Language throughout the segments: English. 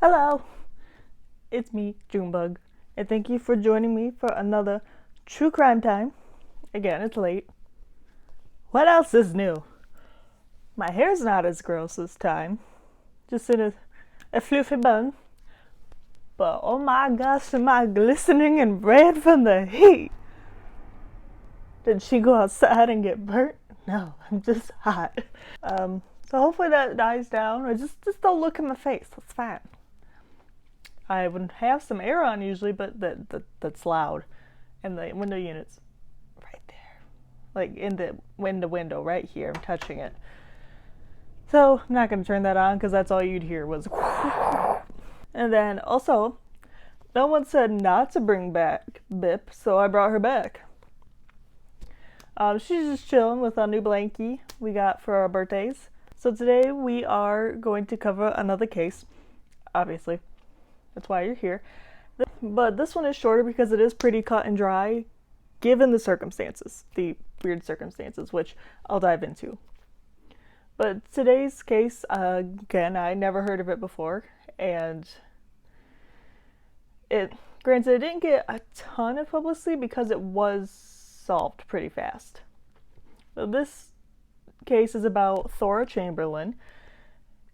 Hello, it's me, Junebug, and thank you for joining me for another true crime time. Again, it's late. What else is new? My hair's not as gross this time, just in a fluffy bun. But oh my gosh, am I glistening and red from the heat? Did she go outside and get burnt? No, I'm just hot. So hopefully that dies down, or just don't look in my face. That's fine. I would have some air on usually, but that's loud. And the window unit's right there. Like in the window right here. I'm touching it. So I'm not going to turn that on because that's all you'd hear was And then also, no one said not to bring back Bip, so I brought her back. She's just chilling with a new blankie we got for our birthdays. So today we are going to cover another case, obviously. That's why you're here. But this one is shorter because it is pretty cut and dry, given the circumstances, the weird circumstances, which I'll dive into. But today's case, again, I never heard of it before, and granted, it didn't get a ton of publicity because it was solved pretty fast. So this case is about Thora Chamberlain,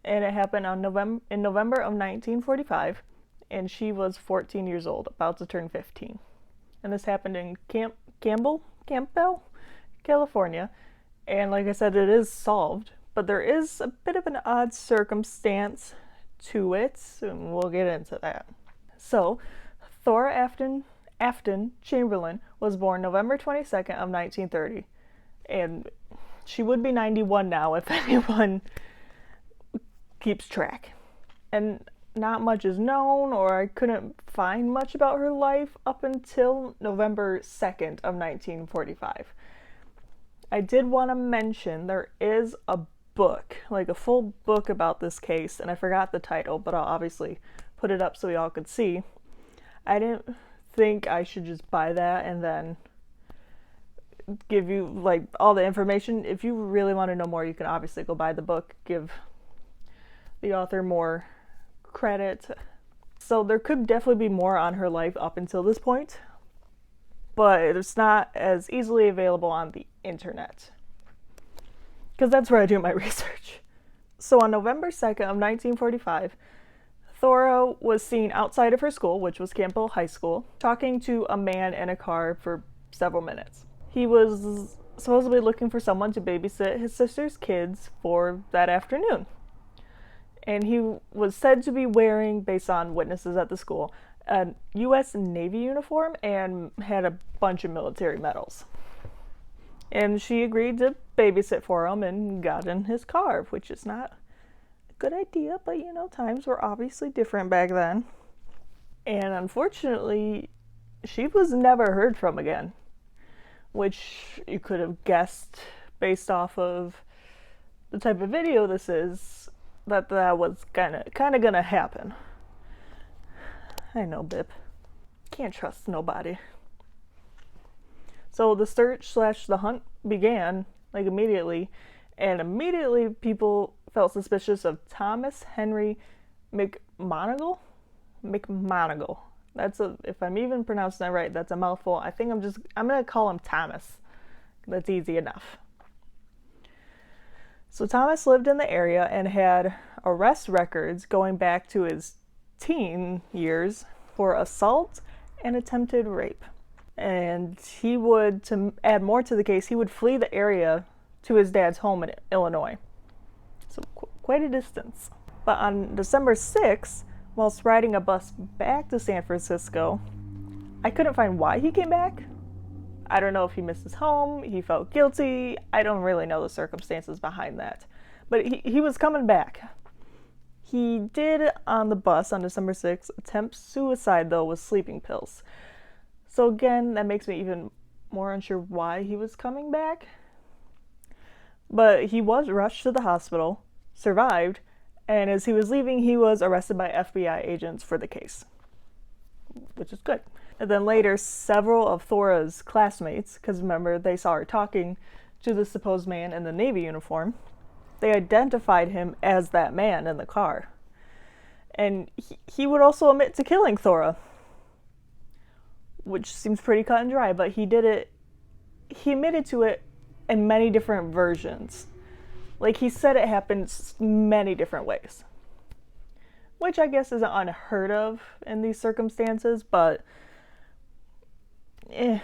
and it happened in November of 1945. And she was 14 years old, about to turn 15. And this happened in Campbell, California. And like I said, it is solved, but there is a bit of an odd circumstance to it, and we'll get into that. So, Thora Afton Chamberlain was born November 22nd of 1930. And she would be 91 now if anyone keeps track. And not much is known, or I couldn't find much about her life up until November 2nd of 1945. I did want to mention there is a book, like a full book about this case, and I forgot the title, but I'll obviously put it up so y'all could see. I didn't think I should just buy that and then give you like all the information. If you really want to know more, you can obviously go buy the book, give the author more credit. So there could definitely be more on her life up until this point, but it's not as easily available on the internet, because that's where I do my research. So on November 2nd of 1945, Thora was seen outside of her school, which was Campbell High School, talking to a man in a car for several minutes. He was supposedly looking for someone to babysit his sister's kids for that afternoon. And he was said to be wearing, based on witnesses at the school, a U.S. Navy uniform and had a bunch of military medals. And she agreed to babysit for him and got in his car, which is not a good idea, but times were obviously different back then. And unfortunately, she was never heard from again, which you could have guessed based off of the type of video this is, that was kind of gonna happen. I know, Bip. Can't trust nobody. So the search / the hunt began, like, immediately, and immediately people felt suspicious of Thomas Henry McMonigal. If I'm even pronouncing that right, that's a mouthful. I think I'm gonna call him Thomas. That's easy enough. So Thomas lived in the area and had arrest records going back to his teen years for assault and attempted rape. And he would, to add more to the case, he would flee the area to his dad's home in Illinois. So quite a distance. But on December 6th, whilst riding a bus back to San Francisco, I couldn't find why he came back. I don't know if he missed his home, he felt guilty. I don't really know the circumstances behind that. But he was coming back. He did, on the bus on December 6th, attempt suicide, though, with sleeping pills. So again, that makes me even more unsure why he was coming back. But he was rushed to the hospital, survived, and as he was leaving, he was arrested by FBI agents for the case, which is good. And then later, several of Thora's classmates, because remember, they saw her talking to the supposed man in the Navy uniform, they identified him as that man in the car. And he would also admit to killing Thora, which seems pretty cut and dry, but he admitted to it in many different versions. Like, he said it happened many different ways, which I guess isn't unheard of in these circumstances, but it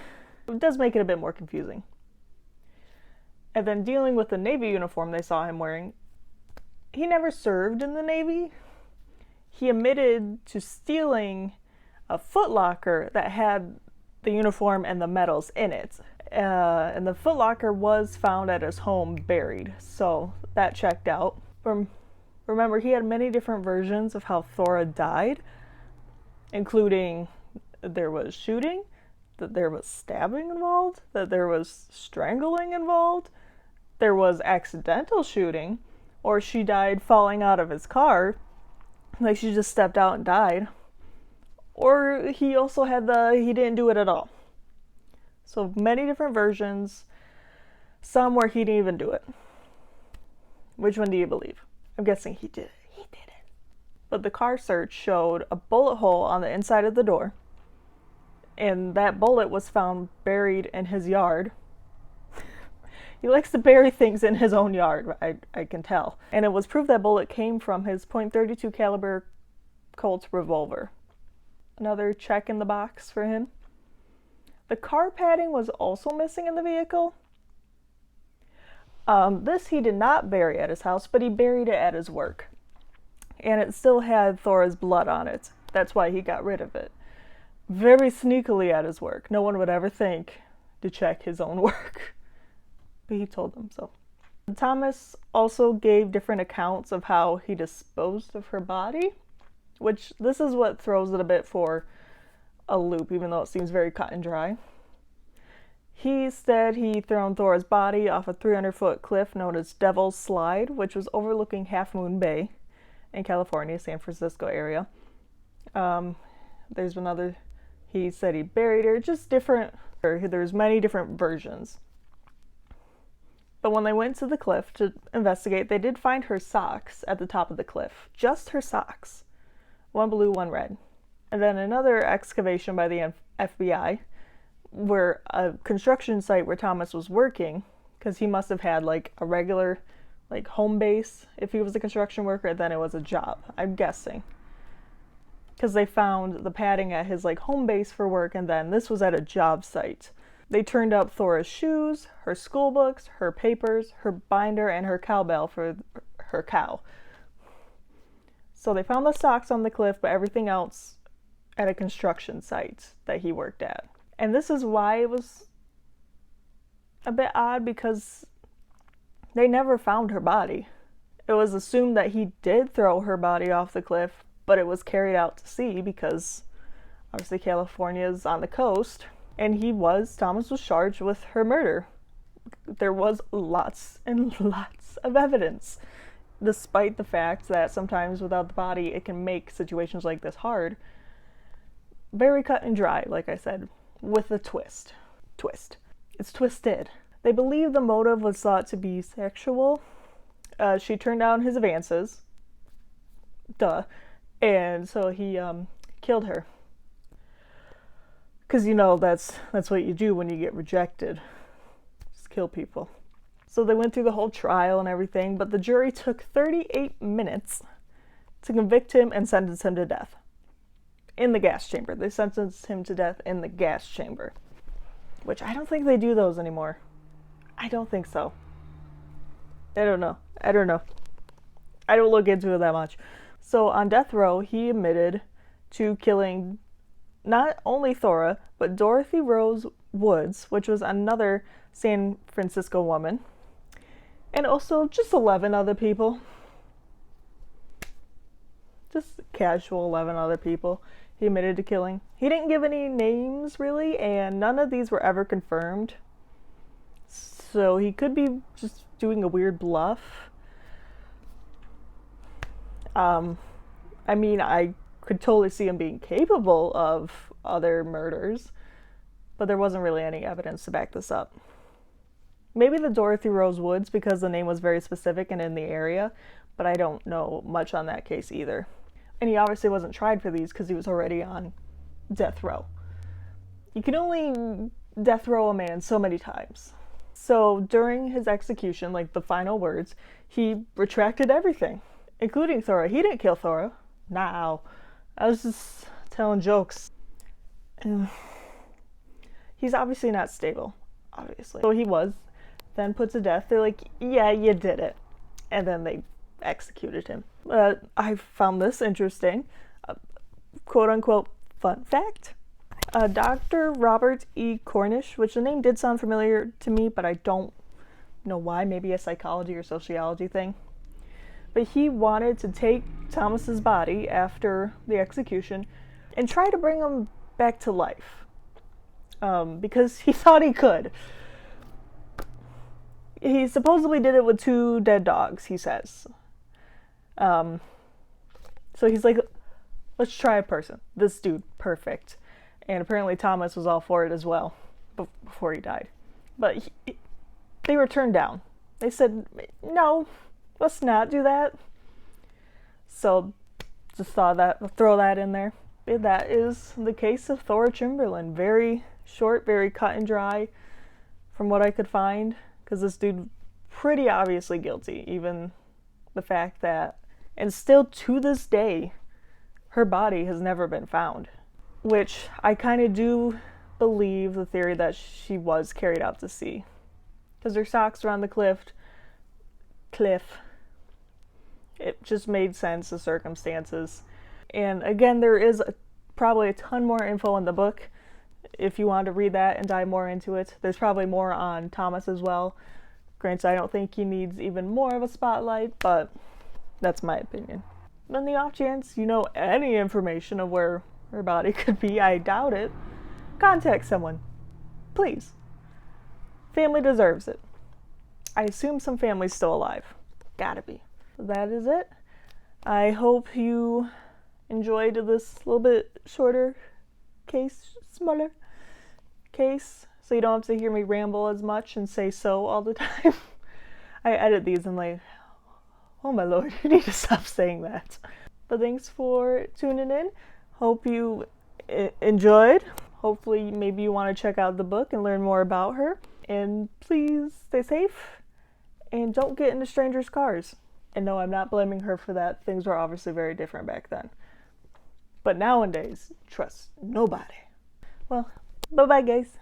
does make it a bit more confusing. And then dealing with the Navy uniform they saw him wearing, he never served in the Navy. He admitted to stealing a footlocker that had the uniform and the medals in it. And the footlocker was found at his home buried, so that checked out. Remember, he had many different versions of how Thora died, including there was shooting, that there was stabbing involved, that there was strangling involved, there was accidental shooting, or she died falling out of his car, like she just stepped out and died. Or he also had he didn't do it at all. So many different versions, some where he didn't even do it. Which one do you believe? I'm guessing he did it. He did it. But the car search showed a bullet hole on the inside of the door, and that bullet was found buried in his yard. He likes to bury things in his own yard, I can tell. And it was proof that bullet came from his .32 caliber Colt revolver. Another check in the box for him. The car padding was also missing in the vehicle. This he did not bury at his house, but he buried it at his work. And it still had Thora's blood on it. That's why he got rid of it. Very sneakily at his work. No one would ever think to check his own work. But he told them so. Thomas also gave different accounts of how he disposed of her body, which this is what throws it a bit for a loop, even though it seems very cut and dry. He said he'd thrown Thora's body off a 300-foot cliff known as Devil's Slide, which was overlooking Half Moon Bay in California, San Francisco area. There's another, he said he buried her, just different, there's many different versions. But when they went to the cliff to investigate, they did find her socks at the top of the cliff. Just her socks. One blue, one red. And then another excavation by the FBI, where a construction site where Thomas was working, because he must have had like a regular like home base if he was a construction worker, then it was a job, I'm guessing. Because they found the padding at his like home base for work, and then this was at a job site. They turned up Thora's shoes, her school books, her papers, her binder, and her cowbell for her cow. So they found the socks on the cliff, but everything else at a construction site that he worked at. And this is why it was a bit odd, because they never found her body. It was assumed that he did throw her body off the cliff, but it was carried out to sea because obviously California's on the coast, and Thomas was charged with her murder. There was lots and lots of evidence, despite the fact that sometimes without the body it can make situations like this hard. Very cut and dry, like I said, with a twist. It's twisted. They believe the motive was thought to be sexual. She turned down his advances. Duh. And so he killed her. Because, that's what you do when you get rejected. Just kill people. So they went through the whole trial and everything, but the jury took 38 minutes to convict him and sentence him to death. In the gas chamber. They sentenced him to death in the gas chamber. Which I don't think they do those anymore. I don't think so. I don't know. I don't look into it that much. So on death row, he admitted to killing not only Thora, but Dorothy Rose Woods, which was another San Francisco woman, and also just 11 other people. Just casual 11 other people he admitted to killing. He didn't give any names, really, and none of these were ever confirmed. So he could be just doing a weird bluff. I could totally see him being capable of other murders, but there wasn't really any evidence to back this up. Maybe the Dorothy Rose Woods, because the name was very specific and in the area, but I don't know much on that case either. And he obviously wasn't tried for these because he was already on death row. You can only death row a man so many times. So during his execution, like the final words, he retracted everything, including Thora. He didn't kill Thora. No. I was just telling jokes. He's obviously not stable, obviously. So he was then put to death. They're like, yeah, you did it. And then they executed him. I found this interesting. Quote-unquote fun fact. Dr. Robert E. Cornish, which the name did sound familiar to me, but I don't know why. Maybe a psychology or sociology thing. But he wanted to take Thomas's body after the execution and try to bring him back to life. Because he thought he could. He supposedly did it with 2 dead dogs, he says. So he's like, let's try a person. This dude, perfect. And apparently Thomas was all for it as well before he died. But they were turned down. They said, no, let's not do that. So just throw that in there. That is the case of Thora Chamberlain. Very short, very cut and dry from what I could find. Because this dude pretty obviously guilty. Even the fact that, and still to this day, her body has never been found. Which I kind of do believe the theory that she was carried out to sea. Because her socks were on the cliff. It just made sense, the circumstances. And again, there is probably a ton more info in the book. If you want to read that and dive more into it. There's probably more on Thomas as well. Granted, I don't think he needs even more of a spotlight, but that's my opinion. On the off chance you know any information of where her body could be, I doubt it, contact someone. Please. Family deserves it. I assume some family's still alive. Gotta be. That is it. I hope you enjoyed this little bit shorter case, smaller case, so you don't have to hear me ramble as much and say so all the time. I edit these and like, oh my lord, you need to stop saying that. But thanks for tuning in. Hope you enjoyed. Hopefully maybe you want to check out the book and learn more about her. And please stay safe and don't get into strangers' cars. And no, I'm not blaming her for that. Things were obviously very different back then. But nowadays, trust nobody. Well, bye-bye guys.